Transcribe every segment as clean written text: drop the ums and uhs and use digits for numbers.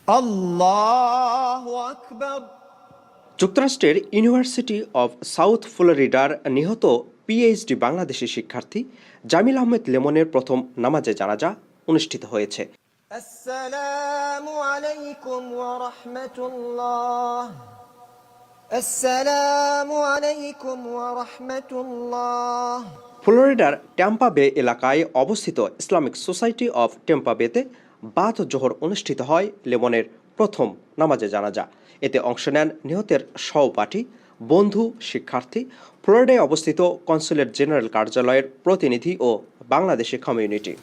আল্লাহু আকবার। যুক্তরাষ্ট্রের university of south ফ্লোরিডার নিহত পিএইচডি বাংলাদেশি শিক্ষার্থী জামিল আহমেদ লেমনের প্রথম নামাজে জানাজা অনুষ্ঠিত হয়েছে। আসসালামু আলাইকুম ওয়া রাহমাতুল্লাহ। আসসালামু আলাইকুম ওয়া রাহমাতুল্লাহ। ফ্লোরিডার ট্যাম্পা বে এলাকায় অবস্থিত ইসলামিক সোসাইটি অব ট্যাম্পা বেতে বাদ জোহর অনুষ্ঠিত হয় লেমনের প্রথম নামাজে জানাজা। এতে অংশ নেন নিহতের সহপাঠী, বন্ধু, শিক্ষার্থী, ফ্লোরিডায় অবস্থিত কনসুলেট জেনারেল কার্যালয়ের প্রতিনিধি ও বাংলাদেশি কমিউনিটি।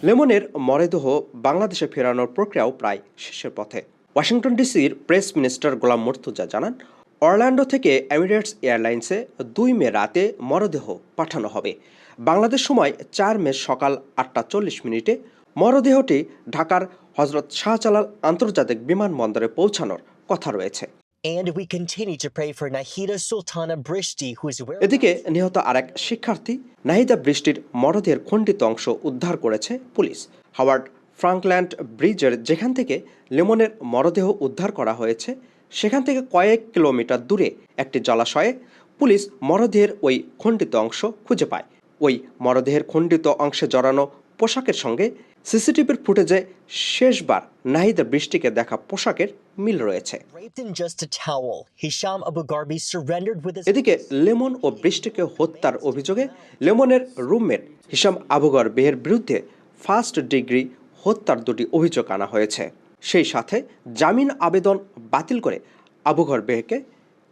লেমনের মরদেহ বাংলাদেশে ফেরানোর প্রক্রিয়াও প্রায় শেষের পথে। ওয়াশিংটন ডিসির প্রেস মিনিস্টার গোলাম মুর্তজা জানান, অরল্যান্ডো থেকে এমিরেটস এয়ারলাইন্সে ২ মে রাতে মরদেহ পাঠানো হবে। বাংলাদেশ সময় ৪ মে সকাল ৮টা ৪০ মরদেহটি ঢাকার হজরত শাহজালাল আন্তর্জাতিক বিমানবন্দরে পৌঁছানোর কথা রয়েছে। And we continue to pray for Nahida Sultana Brishti, who is aware. এদিকে নিহত আরেক শিক্ষার্থী নাহিদা বৃষ্টির মরদেহের খণ্ডিত অংশ উদ্ধার করেছে পুলিশ। হাওয়ার্ড ফ্রাঙ্কল্যান্ড ব্রিজের যেখান থেকে লেমনের মরদেহ উদ্ধার করা হয়েছে সেখান থেকে কয়েক কিলোমিটার দূরে একটি জলাশয়ে পুলিশ মরদেহের ওই খণ্ডিত অংশ খুঁজে পায়। ওই মরদেহের খণ্ডিত অংশে জড়ানো পোশাকের সঙ্গে সিসিটিভির ফুটেজে শেষবার নাহিদা বৃষ্টিকে দেখা পোশাকের মিল রয়েছে। Raped in just a towel, Hisham Abu Gharbi surrendered with his. এদিকে লেমন ও বৃষ্টিকে হত্যার অভিযোগে লেমনের রুমমেট হিশাম আবু গরবিহের বিরুদ্ধে ফার্স্ট ডিগ্রি হত্যার 2টি অভিযোগ আনা হয়েছে। সেই সাথে জামিন আবেদন বাতিল করে আবু গরবিহকে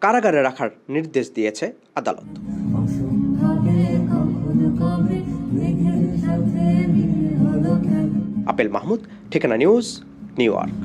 কারাগারে রাখার নির্দেশ দিয়েছে আদালত। আপেল মাহমুদ, ঠিকানা নিউজ, নিউ ইয়র্ক।